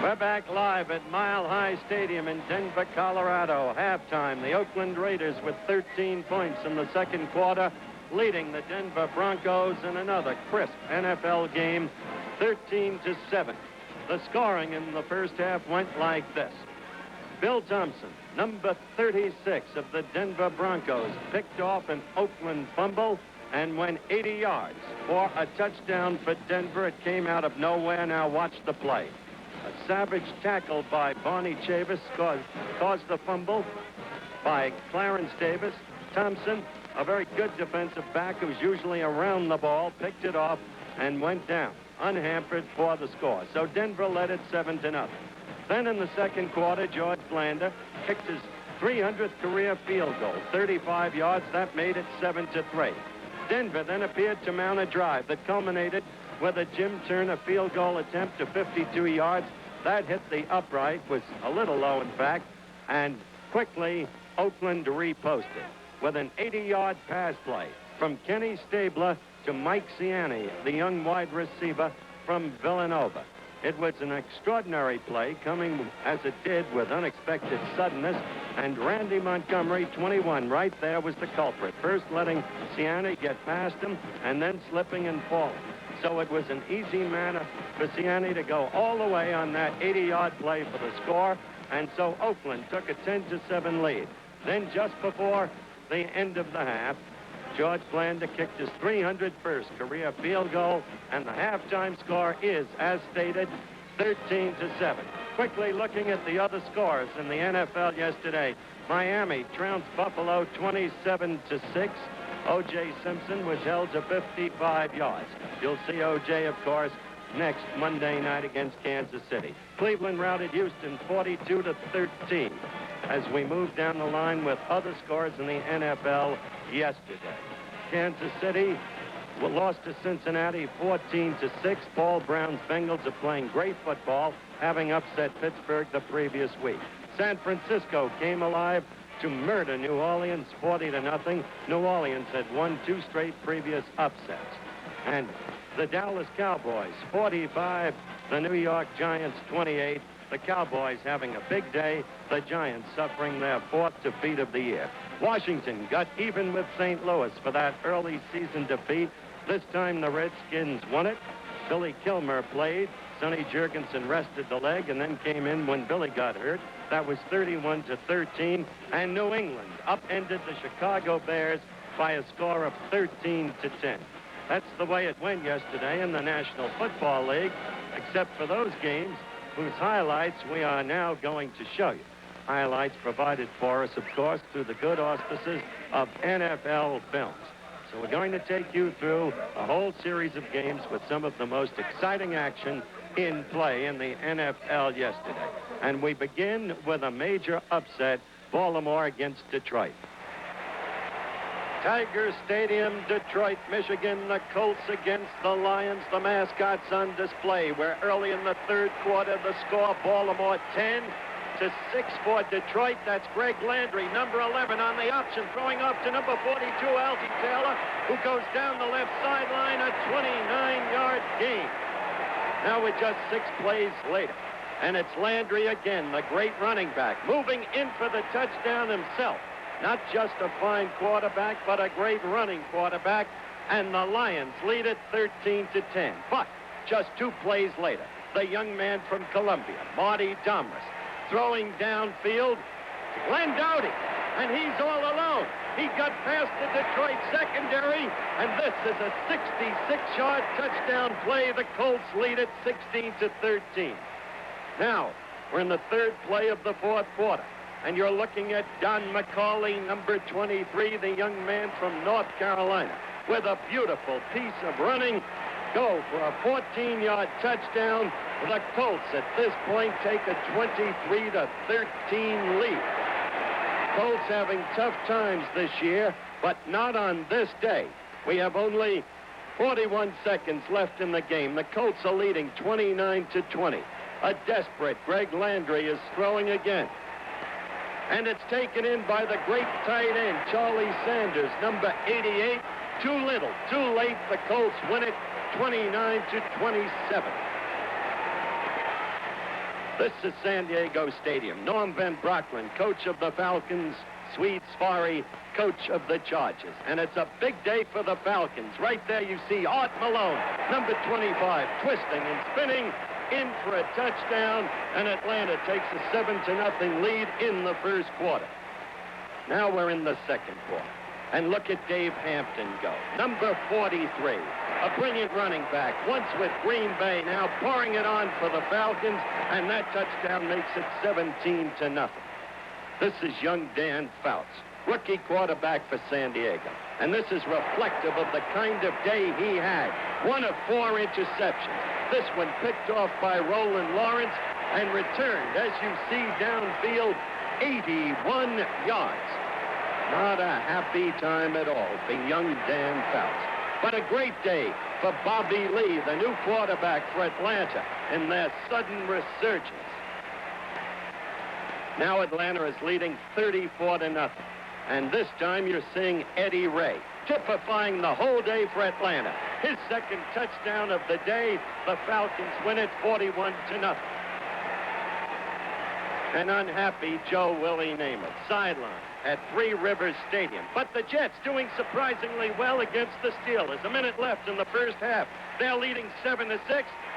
We're back live at Mile High Stadium in Denver, Colorado. Halftime, the Oakland Raiders with 13 points in the second quarter, leading the Denver Broncos in another crisp NFL game, 13-7. The scoring in the first half went like this. Bill Thompson, number 36 of the Denver Broncos, picked off an Oakland fumble and went 80 yards for a touchdown for Denver. It came out of nowhere. Now watch the play. A savage tackle by Barney Chavis caused the fumble by Clarence Davis. Thompson, a very good defensive back who's usually around the ball, picked it off and went down, unhampered for the score. So Denver led it 7-0. Then in the second quarter, George Blanda kicked his 300th career field goal, 35 yards. That made it 7-3. Denver then appeared to mount a drive that culminated with a Jim Turner field goal attempt to 52 yards. That hit the upright, was a little low in fact, and quickly Oakland reposted with an 80-yard pass play from Kenny Stabler to Mike Ciani, the young wide receiver from Villanova. It was an extraordinary play, coming as it did with unexpected suddenness, and Randy Montgomery, 21, right there was the culprit. First letting Ciani get past him, and then slipping and falling. So it was an easy matter for Ciani to go all the way on that 80-yard play for the score, and so Oakland took a 10-7 lead. Then just before the end of the half, George Blanda kicked his 301st career field goal, and the halftime score is, as stated, 13-7. Quickly looking at the other scores in the NFL yesterday, Miami trounced Buffalo 27-6. O.J. Simpson was held to 55 yards. You'll see O.J., of course, next Monday night against Kansas City. Cleveland routed Houston 42-13 as we move down the line with other scores in the NFL yesterday. Kansas City lost to Cincinnati 14-6. Paul Brown's Bengals are playing great football, having upset Pittsburgh the previous week. San Francisco came alive to murder New Orleans 40-0. New Orleans had won 2 straight previous upsets. And the Dallas Cowboys 45, the New York Giants 28. The Cowboys having a big day, the Giants suffering their 4th defeat of the year. Washington got even with St. Louis for that early season defeat. This time the Redskins won it. Billy Kilmer played. Sonny Jurgensen rested the leg and then came in when Billy got hurt. That was 31-13, and New England upended the Chicago Bears by a score of 13-10. That's the way it went yesterday in the National Football League, except for those games whose highlights we are now going to show you. Highlights provided for us, of course, through the good auspices of NFL Films. So we're going to take you through a whole series of games with some of the most exciting action in play in the NFL yesterday. And we begin with a major upset, Baltimore against Detroit. Tiger Stadium, Detroit, Michigan, the Colts against the Lions, the mascots on display, where early in the third quarter, the score, Baltimore 10-6 for Detroit. That's Greg Landry, number 11 on the option, throwing off to number 42, Algie Taylor, who goes down the left sideline, a 29-yard gain. Now we're just 6 plays later, and it's Landry again, the great running back, moving in for the touchdown himself. Not just a fine quarterback, but a great running quarterback, and the Lions lead it 13-10. But just 2 plays later, the young man from Columbia, Marty Domris, throwing downfield to Glenn Dowdy, and he's all alone. He got past the Detroit secondary, and this is a 66-yard touchdown play. The Colts lead it 16-13. Now, we're in the third play of the fourth quarter, and you're looking at Don McCauley, number 23, the young man from North Carolina, with a beautiful piece of running, go for a 14-yard touchdown. The Colts at this point take a 23-13 lead. Colts having tough times this year, but not on this day. We have only 41 seconds left in the game. The Colts are leading 29-20. A desperate Greg Landry is throwing again. And it's taken in by the great tight end, Charlie Sanders, number 88. Too little, too late. The Colts win it 29-27. This is San Diego Stadium. Norm Van Brocklin, coach of the Falcons. Swede Sparry, coach of the Chargers. And it's a big day for the Falcons. Right there you see Art Malone, number 25, twisting and spinning in for a touchdown. And Atlanta takes a 7-0 lead in the first quarter. Now we're in the second quarter. And look at Dave Hampton go. Number 43, a brilliant running back, once with Green Bay, now pouring it on for the Falcons, and that touchdown makes it 17-0. This is young Dan Fouts, rookie quarterback for San Diego. And this is reflective of the kind of day he had. 1 of 4 interceptions. This one picked off by Roland Lawrence and returned, as you see downfield, 81 yards. Not a happy time at all for young Dan Fouts. But a great day for Bobby Lee, the new quarterback for Atlanta, in their sudden resurgence. Now Atlanta is leading 34-0. And this time you're seeing Eddie Ray, typifying the whole day for Atlanta. His second touchdown of the day. The Falcons win it 41-0. An unhappy Joe Willie Namath, sideline at Three Rivers Stadium. But the Jets doing surprisingly well against the Steelers. A minute left in the first half. They're leading 7-6.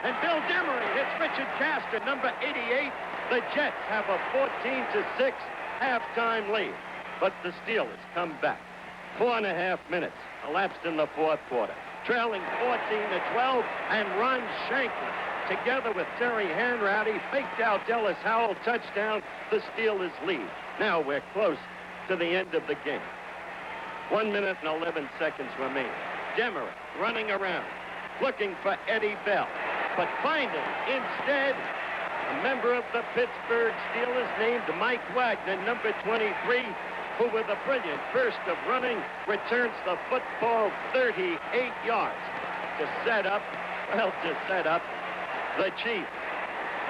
And Bill Demery hits Richard Castor, number 88. The Jets have a 14-6 halftime lead. But the Steelers come back. 4.5 minutes elapsed in the fourth quarter. Trailing 14-12, and Ron Shankland, together with Terry Hanratty, faked out Dallas Howell, touchdown, the Steelers lead. Now we're close to the end of the game. 1 minute and 11 seconds remaining. Demery running around, looking for Eddie Bell, but finding instead a member of the Pittsburgh Steelers named Mike Wagner, number 23, who with a brilliant burst of running returns the football 38 yards to set up the chief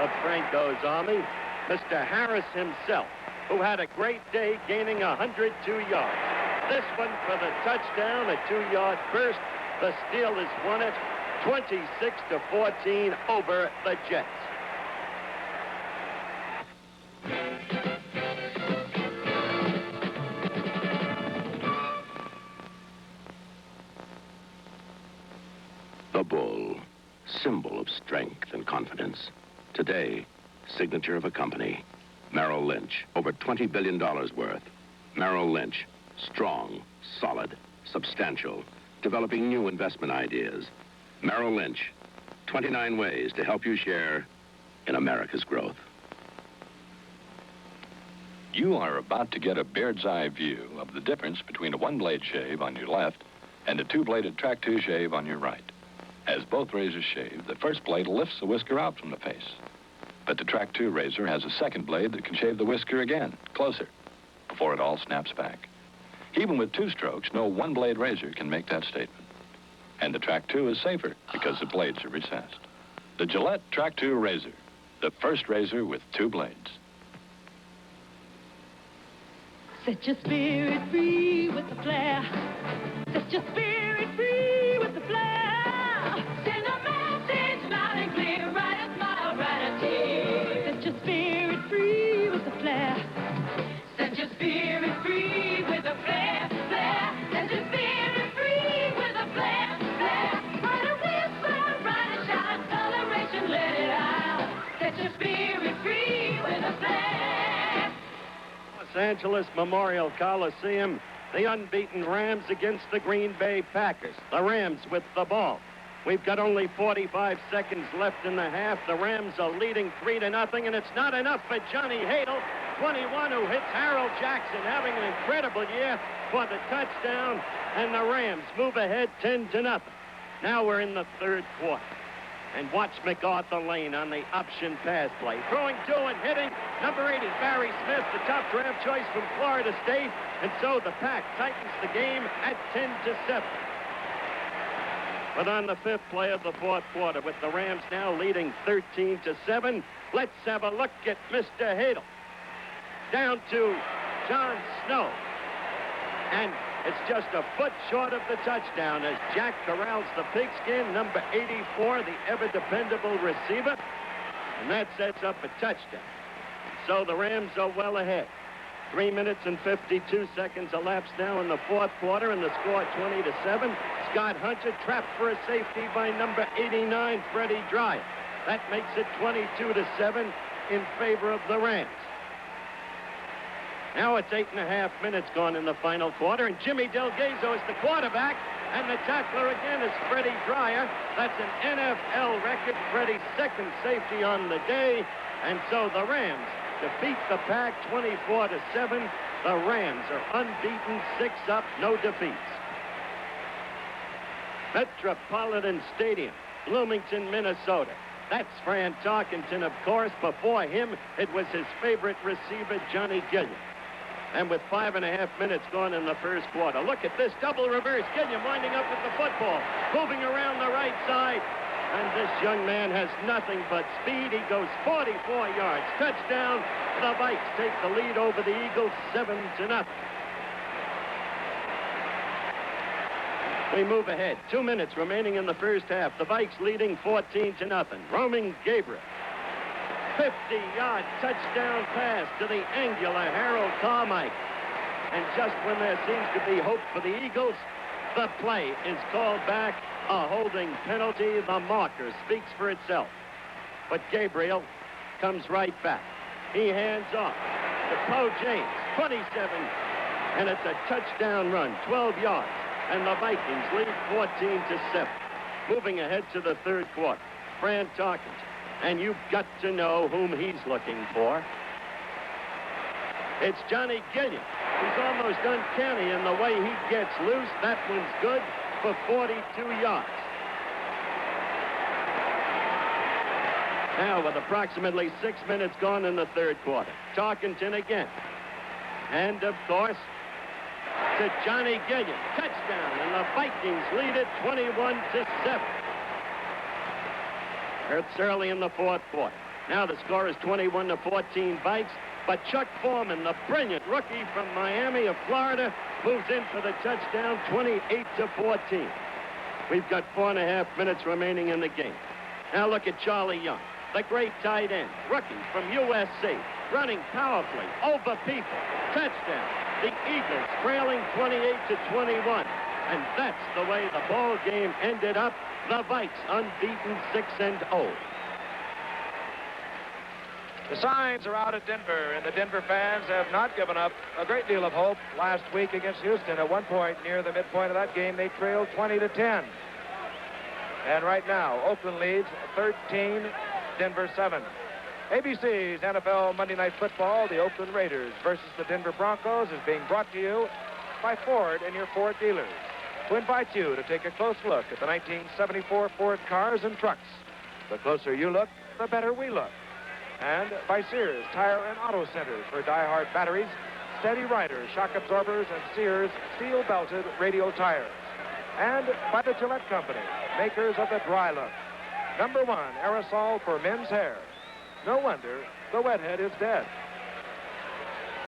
of Franco's army, Mr. Harris himself, who had a great day gaining 102 yards. This one for the touchdown, a 2-yard burst. The Steelers won it 26-14 over the Jets. The bull, symbol of strength and confidence. Today, signature of a company. Merrill Lynch, over $20 billion worth. Merrill Lynch, strong, solid, substantial, developing new investment ideas. Merrill Lynch, 29 ways to help you share in America's growth. You are about to get a bird's eye view of the difference between a one-blade shave on your left and a two-bladed track-two shave on your right. As both razors shave, the first blade lifts the whisker out from the face. But the track-two razor has a second blade that can shave the whisker again, closer, before it all snaps back. Even with 2 strokes, no one-blade razor can make that statement. And the track-two is safer because the blades are recessed. The Gillette track-two razor, the first razor with 2 blades. Set your spirit free with the flair. Set your spirit free with the flair. Send a message loud and clear, write a smile, write a tear. Set your spirit free with the flair. Set your spirit free with the flair, flair. Set your spirit free with the flair, flair. Write a whisper, write a shout, coloration, let it out. Set your spirit free with the flair. Los Angeles Memorial Coliseum, the unbeaten Rams against the Green Bay Packers. The Rams with the ball. We've got only 45 seconds left in the half. The Rams are leading 3-0, and it's not enough for Johnny Hadle, 21, who hits Harold Jackson, having an incredible year for the touchdown, and the Rams move ahead 10-0. Now we're in the third quarter. And watch MacArthur Lane on the option pass play. Throwing to and hitting number 80, Barry Smith, the top draft choice from Florida State. And so the Pack tightens the game at 10-7. But on the 5th play of the fourth quarter, with the Rams now leading 13-7, let's have a look at Mr. Hadle. Down to John Snow. And it's just a foot short of the touchdown as Jack corrals the pigskin, number 84, the ever-dependable receiver. And that sets up a touchdown. So the Rams are well ahead. 3 minutes and 52 seconds elapsed now in the fourth quarter, and the score 20-7. Scott Hunter trapped for a safety by number 89, Freddie Dreyer. That makes it 22-7 in favor of the Rams. Now it's 8.5 minutes gone in the final quarter, and Jimmy Delgado is the quarterback, and the tackler again is Freddie Dreyer. That's an NFL record, Freddie's second safety on the day, and so the Rams defeat the Pack 24-7. The Rams are unbeaten, 6 up, no defeats. Metropolitan Stadium, Bloomington, Minnesota. That's Fran Tarkenton, of course. Before him, it was his favorite receiver, Johnny Gilliam. And with 5.5 minutes gone in the first quarter, look at this double reverse. Gilliam winding up with the football, moving around the right side. And this young man has nothing but speed. He goes 44 yards. Touchdown. The Vikes take the lead over the Eagles 7-0. We move ahead. 2 minutes remaining in the first half. The Vikes leading 14-0. Roaming Gabriel. 50-yard touchdown pass to the angular Harold Carmichael. And just when there seems to be hope for the Eagles, the play is called back. A holding penalty. The marker speaks for itself. But Gabriel comes right back. He hands off to Poe James, 27. And it's a touchdown run, 12 yards. And the Vikings lead 14-7. Moving ahead to the third quarter. Fran Tarkenton. And you've got to know whom he's looking for. It's Johnny Gilliam. He's almost uncanny in the way he gets loose. That one's good for 42 yards. Now, with approximately 6 minutes gone in the third quarter, Tarkenton again. And, of course, to Johnny Gilliam. Touchdown, and the Vikings lead it 21-7. It's early in the fourth quarter. Now the score is 21-14 Vikes, but Chuck Foreman, the brilliant rookie from Miami of Florida, moves in for the touchdown, 28-14. We've got 4.5 minutes remaining in the game. Now look at Charlie Young, the great tight end, rookie from USC, running powerfully over people. Touchdown. The Eagles trailing 28-21. And that's the way the ball game ended up. The Vikes unbeaten 6-0. The signs are out at Denver, and the Denver fans have not given up a great deal of hope. Last week against Houston, at one point near the midpoint of that game, they trailed 20-10. And right now, Oakland leads 13, Denver 7. ABC's NFL Monday Night Football, the Oakland Raiders versus the Denver Broncos, is being brought to you by Ford and your Ford dealers, who invite you to take a close look at the 1974 Ford cars and trucks. The closer you look, the better we look. And by Sears Tire and Auto Centers for die-hard batteries, Steady Riders, shock absorbers, and Sears steel-belted radial tires. And by the Gillette Company, makers of the Dry Look, #1 aerosol for men's hair. No wonder the wet head is dead.